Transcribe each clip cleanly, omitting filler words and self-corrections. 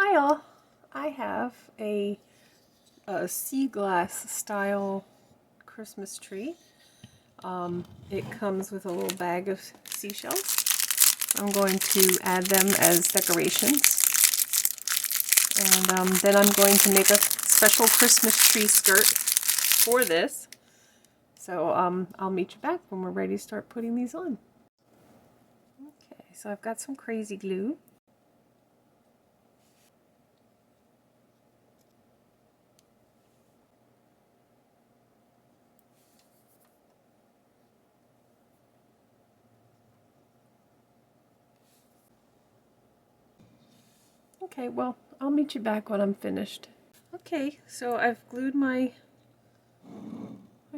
Hi all, I have a sea glass style Christmas tree. It comes with a little bag of seashells. I'm going to add them as decorations. And then I'm going to make a special Christmas tree skirt for this. So I'll meet you back when we're ready to start putting these on. Okay, so I've got some crazy glue. Okay, well, I'll meet you back when I'm finished. Okay, so I've glued my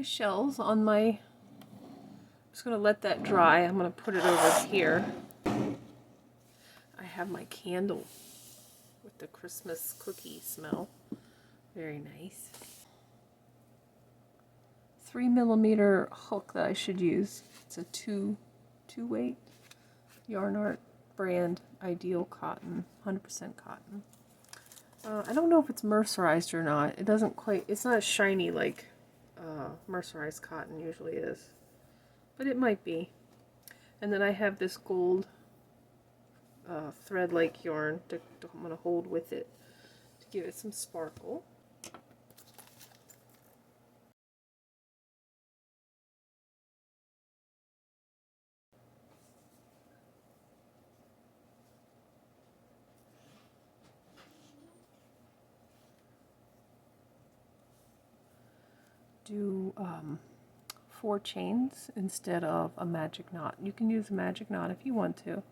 shells on my, I'm just going to let that dry. I'm going to put it over here. I have my candle with the Christmas cookie smell. Very nice. 3mm hook that I should use. It's a two weight Yarn Art brand Ideal Cotton, 100% cotton. I don't know if it's mercerized or not. It doesn't quite, it's not shiny like mercerized cotton usually is, but it might be. And then I have this gold thread-like yarn I'm going to hold with it to give it some sparkle. Do 4 chains instead of a magic knot. You can use a magic knot if you want to.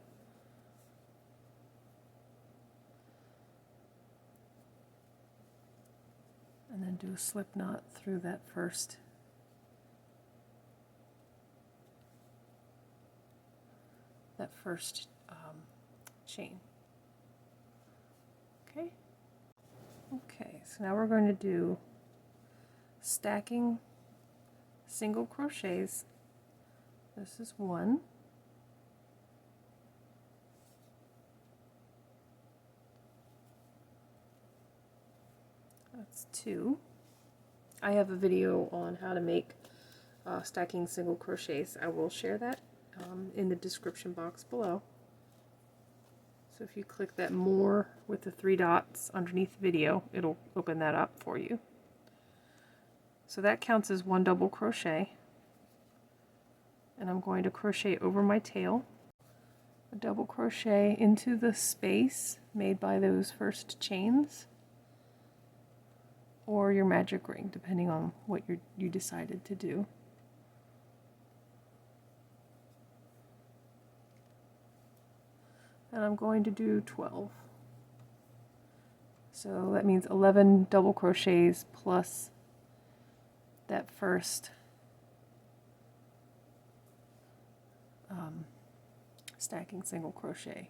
And then do a slip knot through that first chain. Okay. Okay, so now we're going to do stacking single crochets. This is 1. That's 2. I have a video on how to make stacking single crochets. I will share that in the description box below. So if you click that more with the 3 dots underneath the video, it'll open that up for you. So that counts as 1 double crochet. And I'm going to crochet over my tail, a double crochet into the space made by those first chains, or your magic ring, depending on what you decided to do. And I'm going to do 12. So that means 11 double crochets plus that first stacking single crochet.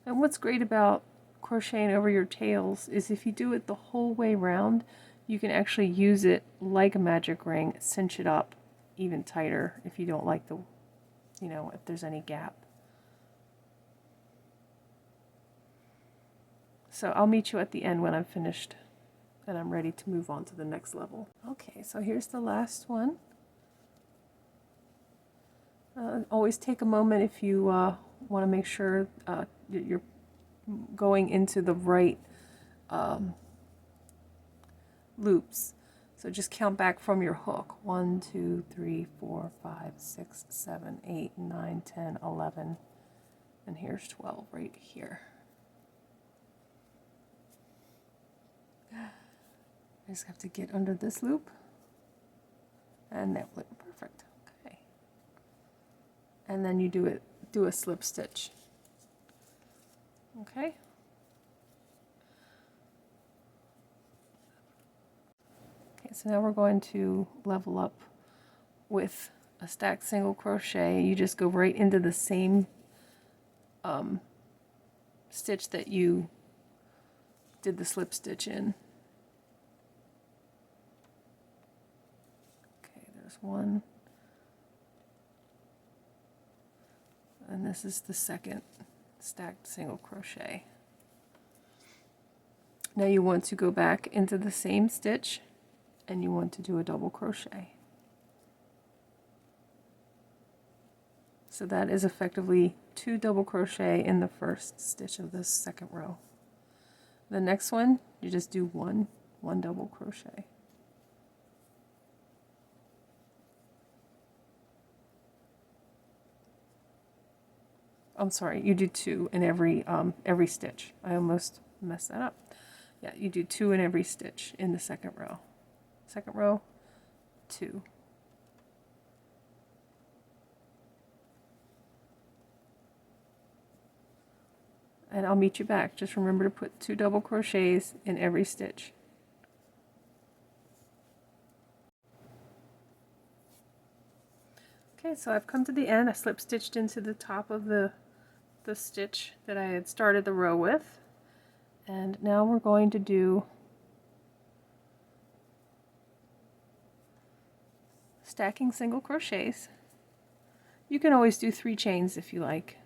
And what's great about crocheting over your tails is if you do it the whole way around, you can actually use it like a magic ring, cinch it up even tighter if you don't like the, if there's any gap. So I'll meet you at the end when I'm finished and I'm ready to move on to the next level. Okay, so here's the last one. Always take a moment if you want to make sure you're going into the right loops. So just count back from your hook. 1, 2, 3, 4, 5, 6, 7, 8, 9, 10, 11, and here's 12 right here. I just have to get under this loop and that loop. Perfect. Okay. And then you do a slip stitch. Okay. Okay, so now we're going to level up with a stacked single crochet. You just go right into the same stitch that you did the slip stitch in. Okay, there's one. And this is the second stacked single crochet. Now you want to go back into the same stitch and you want to do a double crochet. So that is effectively 2 double crochet in the first stitch of this second row. The next one, you just do one double crochet. I'm sorry, you do 2 in every stitch. I almost messed that up. Yeah, you do 2 in every stitch in the second row. Second row, 2. And I'll meet you back. Just remember to put 2 double crochets in every stitch. Okay, so I've come to the end. I slip stitched into the top of the stitch that I had started the row with. And now we're going to do stacking single crochets. You can always do 3 chains if you like.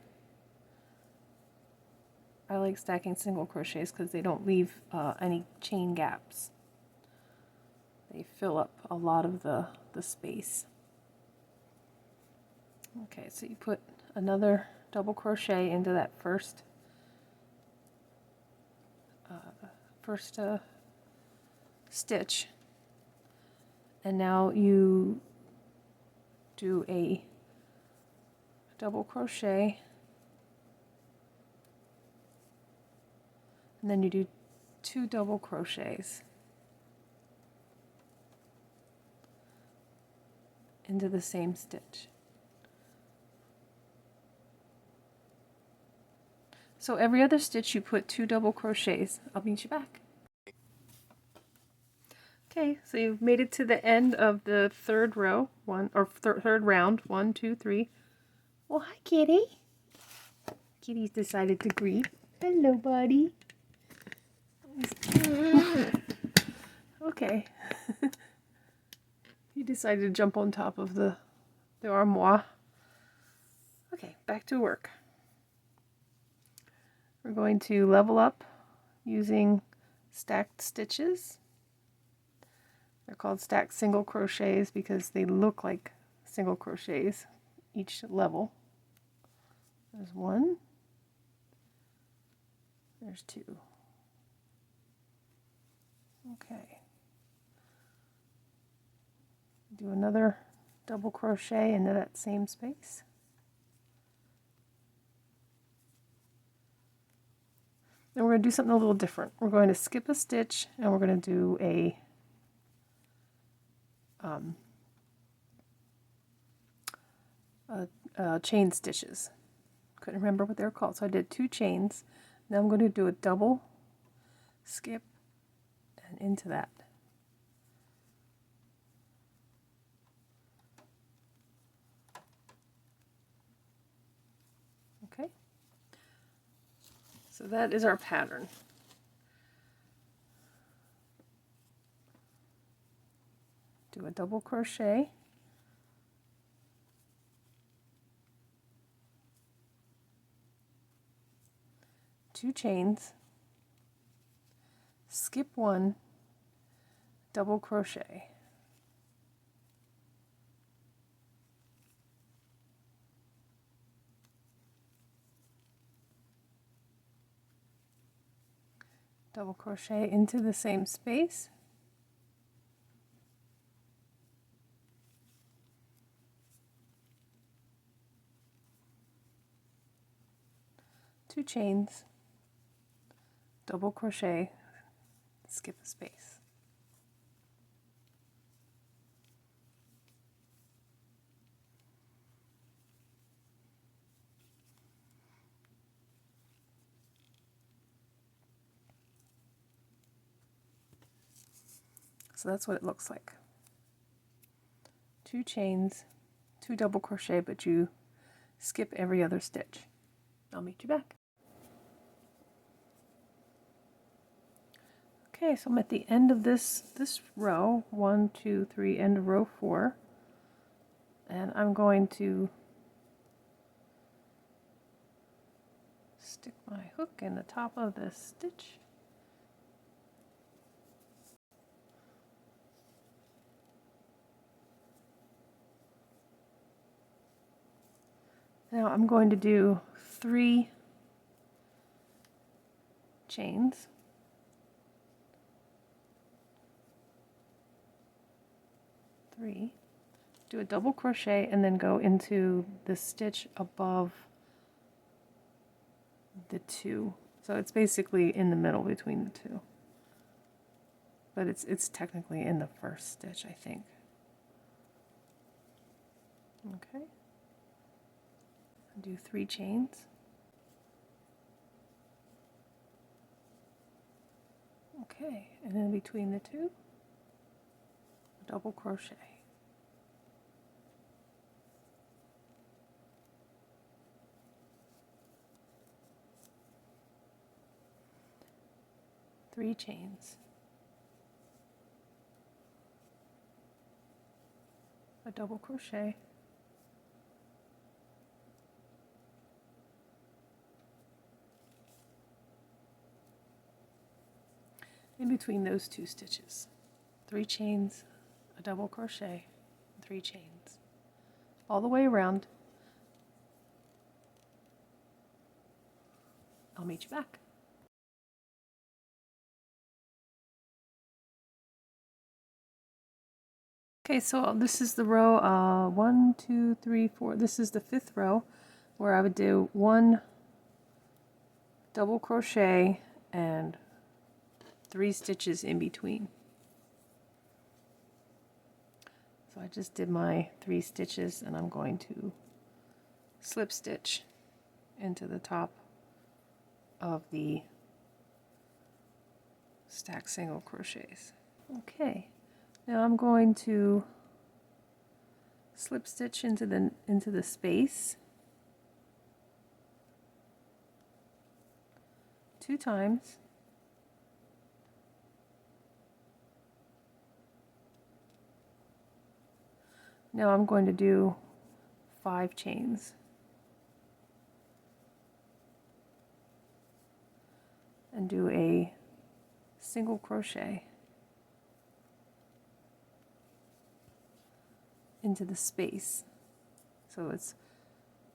I like stacking single crochets because they don't leave any chain gaps. They fill up a lot of the space. Okay, so you put another double crochet into that first stitch, and now you do a double crochet, and then you do 2 double crochets into the same stitch. So every other stitch you put 2 double crochets. I'll meet you back. Okay, so you've made it to the end of the third row, third round. 1, 2, 3. Well, hi, kitty. Kitty's decided to greet. Hello, buddy. Okay. He decided to jump on top of the armoire. Okay, back to work. We're going to level up using stacked stitches. They're called stacked single crochets because they look like single crochets each level. There's 1. There's 2. Okay. Do another double crochet into that same space. Then we're going to do something a little different. We're going to skip a stitch and we're going to do a chain stitches. Couldn't remember what they're called, so I did 2 chains. Now I'm going to do a double skip and into that. Okay, so that is our pattern. Do a double crochet, two chains, skip 1, double crochet. Double crochet into the same space. Two chains, double crochet, skip a space. So that's what it looks like. Two chains, two double crochet, but you skip every other stitch. I'll meet you back. Okay, so I'm at the end of this row, 1, 2, 3, end of row 4, and I'm going to stick my hook in the top of this stitch. Now I'm going to do 3 chains. Do a double crochet and then go into the stitch above the 2. So it's basically in the middle between the 2. But it's technically in the first stitch, I think. Okay. Do 3 chains. Okay, and then between the 2, double crochet. Three chains. A double crochet. In between those 2 stitches. 3 chains, a double crochet, 3 chains. All the way around. I'll meet you back. Okay, so this is the row 1, 2, 3, 4. This is the 5th row where I would do 1 double crochet and 3 stitches in between. So I just did my 3 stitches and I'm going to slip stitch into the top of the stacked single crochets. Okay, now I'm going to slip stitch into the space 2 times. Now I'm going to do 5 chains. And do a single crochet into the space. So it's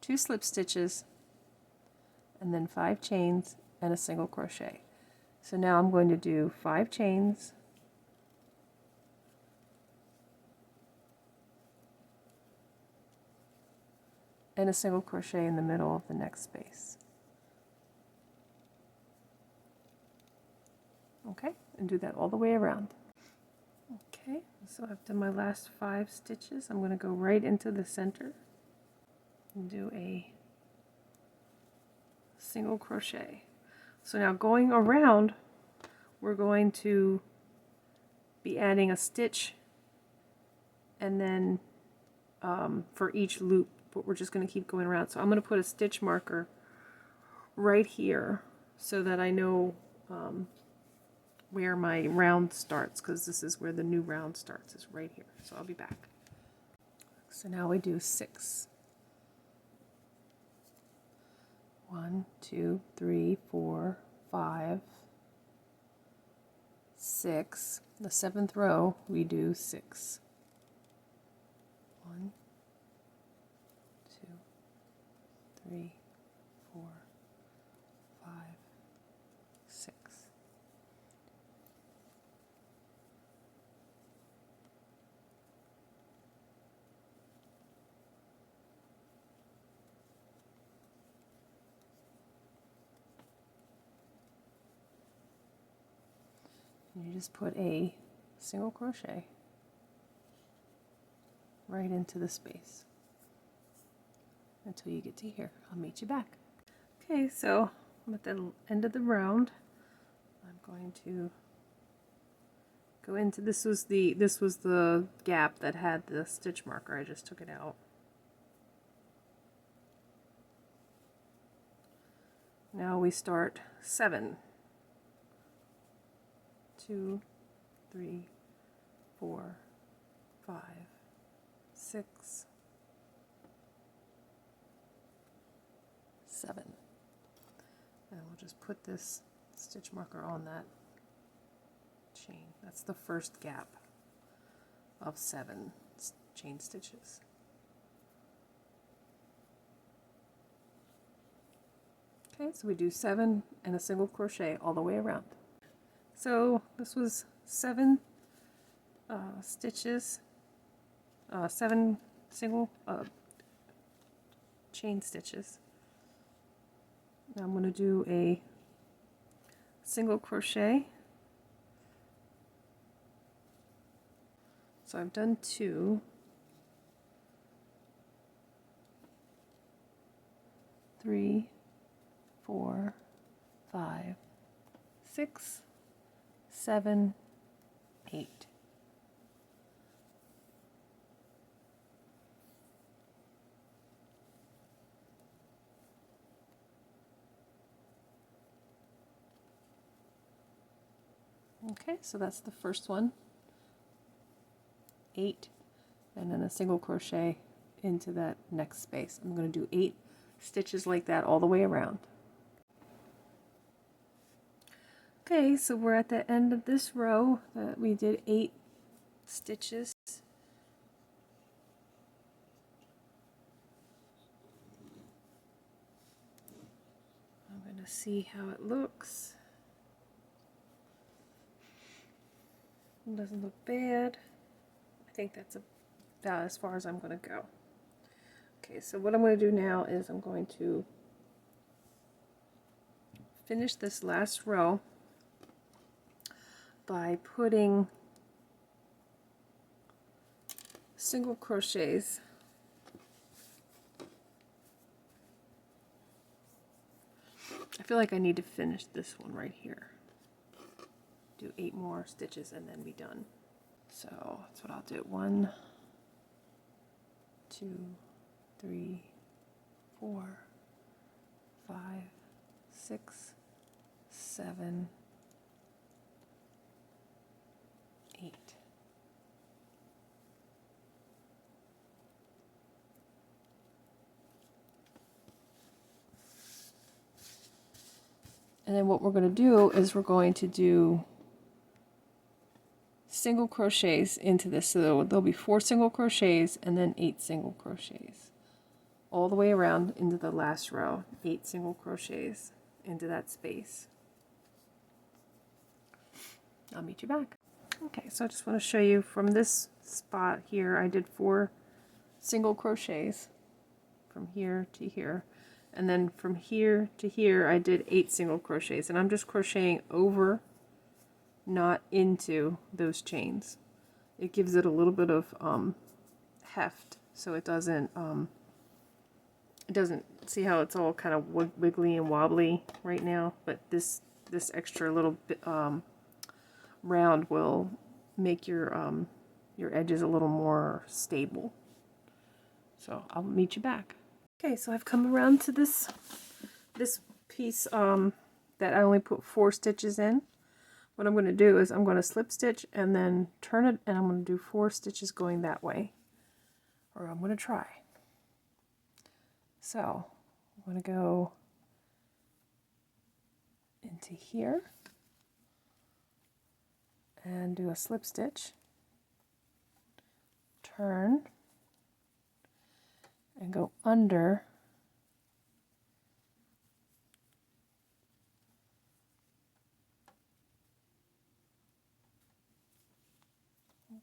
2 slip stitches and then 5 chains and a single crochet. So now I'm going to do 5 chains, and a single crochet in the middle of the next space. Okay, and do that all the way around. Okay, so I've done my last 5 stitches. I'm going to go right into the center and do a single crochet. So now going around, we're going to be adding a stitch and then for each loop, but we're just going to keep going around. So I'm going to put a stitch marker right here so that I know where my round starts, because this is where the new round starts, is right here. So I'll be back. So now we do 6. 1, 2, 3, 4, 5, 6. The 7th row we do 6. 1, 2, 3, 4, 5, 6. And you just put a single crochet right into the space until you get to here. I'll meet you back. Okay, so I'm at the end of the round. I'm going to go into, this was the gap that had the stitch marker. I just took it out. Now we start 7. 2, 3, 4, 5, 6, 7. And we'll just put this stitch marker on that chain. That's the first gap of 7 chain stitches. Okay, so we do 7 and a single crochet all the way around. So this was 7 stitches, 7 single chain stitches. Now I'm going to do a single crochet. So I've done 2. 3, 4, 5, 6, 7, 8. Okay, so that's the first one. 8, and then a single crochet into that next space. I'm going to do 8 stitches like that all the way around. Okay, so we're at the end of this row that we did 8 stitches. I'm going to see how it looks. It doesn't look bad. I think that's about as far as I'm going to go. Okay, so what I'm going to do now is I'm going to finish this last row by putting single crochets I feel like I need to finish this one right here. Do 8 more stitches and then be done. So that's what I'll do. 1, 2, 3, 4, 5, 6, 7, 8. And then what we're going to do is we're going to do single crochets into this. So there'll be 4 single crochets and then 8 single crochets. All the way around into the last row. 8 single crochets into that space. I'll meet you back. Okay, so I just want to show you from this spot here, I did 4 single crochets from here to here. And then from here to here, I did 8 single crochets. And I'm just crocheting over, not into those chains. It gives it a little bit of heft, so it doesn't see how it's all kind of wiggly and wobbly right now. But this extra little bit round will make your edges a little more stable. So I'll meet you back. Okay, so I've come around to this piece that I only put 4 stitches in. What I'm going to do is I'm going to slip stitch and then turn it, and I'm going to do 4 stitches going that way. Or I'm going to try. So I'm going to go into here and do a slip stitch, turn, and go under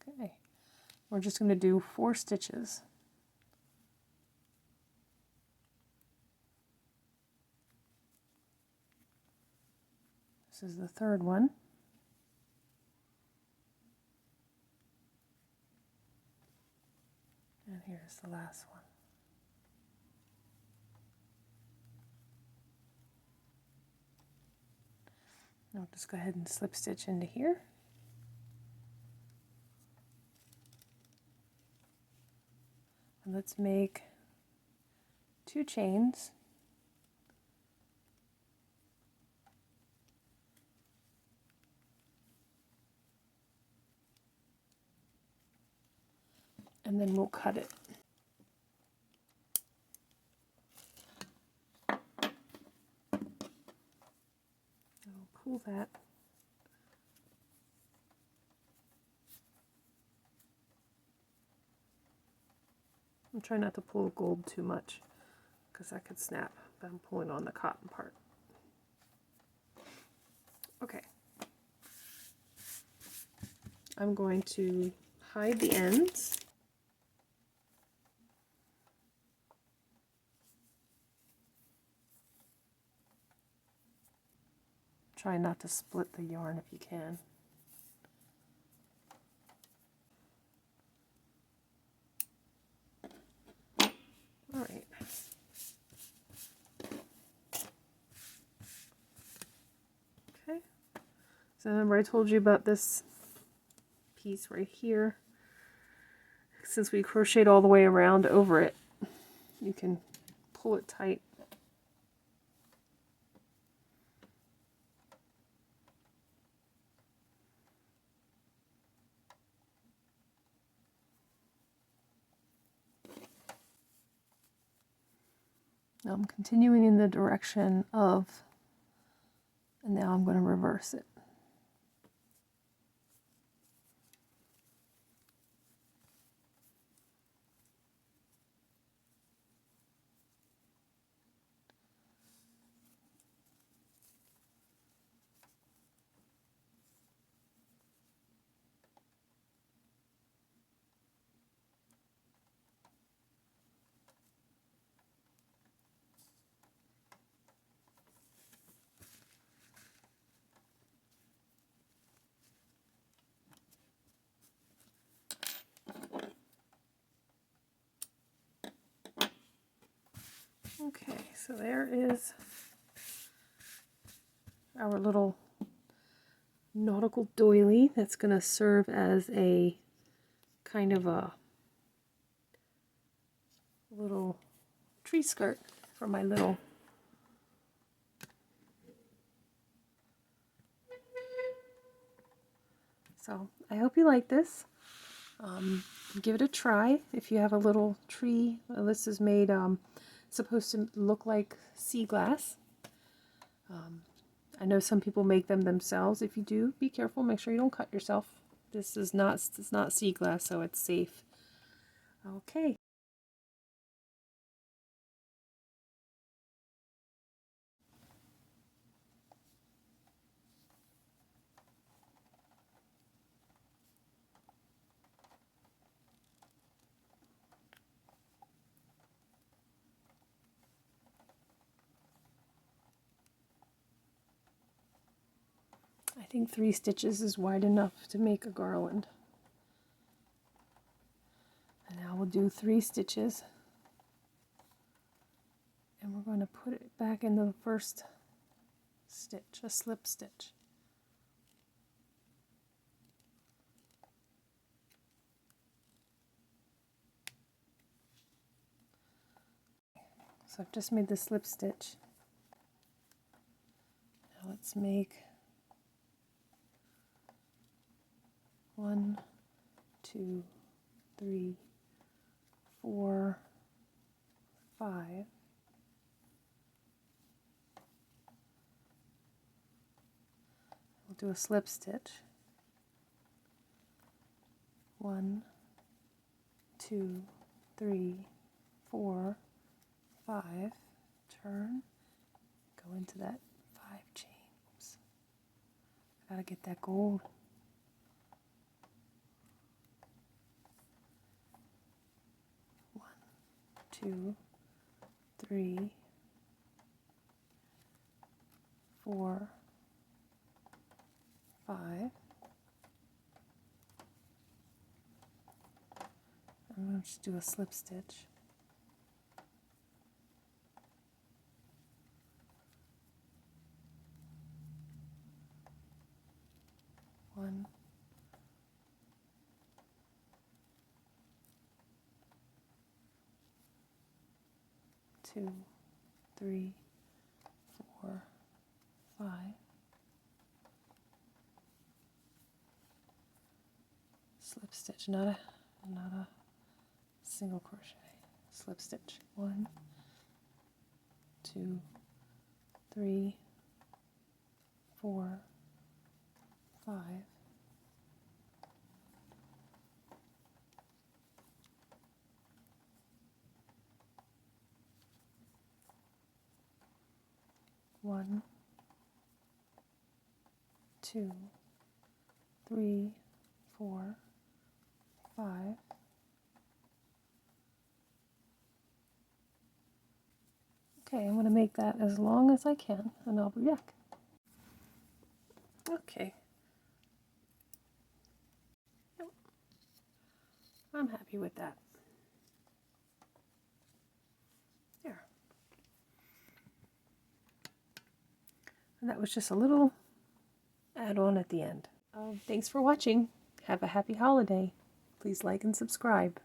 okay. We're just going to do 4 stitches. This is the 3rd one. And here's the last one. I'll just go ahead and slip stitch into here. And let's make 2 chains and then we'll cut it. I'll pull that. I'm trying not to pull gold too much because that could snap, but I'm pulling on the cotton part. Okay. I'm going to hide the ends. Try not to split the yarn if you can. All right. Okay. So remember I told you about this piece right here. Since we crocheted all the way around over it, you can pull it tight. Now I'm continuing in the direction of, and now I'm going to reverse it. Okay, so there is our little nautical doily that's going to serve as a kind of a little tree skirt for my little so I hope you like this. Give it a try if you have a little tree. This is made supposed to look like sea glass. I know some people make them themselves. If you do, be careful, make sure you don't cut yourself. This is not, it's not sea glass, so it's safe. Okay. I think 3 stitches is wide enough to make a garland. And now we'll do 3 stitches. And we're going to put it back in the first stitch, a slip stitch. So I've just made the slip stitch. Now let's make 1, 2, 3, 4, 5. We'll do a slip stitch. 1, 2, 3, 4, 5. Turn. Go into that 5 chain. Oops. I gotta get that gold. 1, 2, 3, 4, 5. I'm going to just do a slip stitch. 1, 2, 3, 4, 5. Slip stitch, not a single crochet, slip stitch, 1, 2, 3, 4, 5, 1, 2, 3, 4, 5. Okay, I'm going to make that as long as I can, and I'll be back. Okay. Yep. I'm happy with that. There. And that was just a little add-on at the end. Thanks for watching. Have a happy holiday. Please like and subscribe.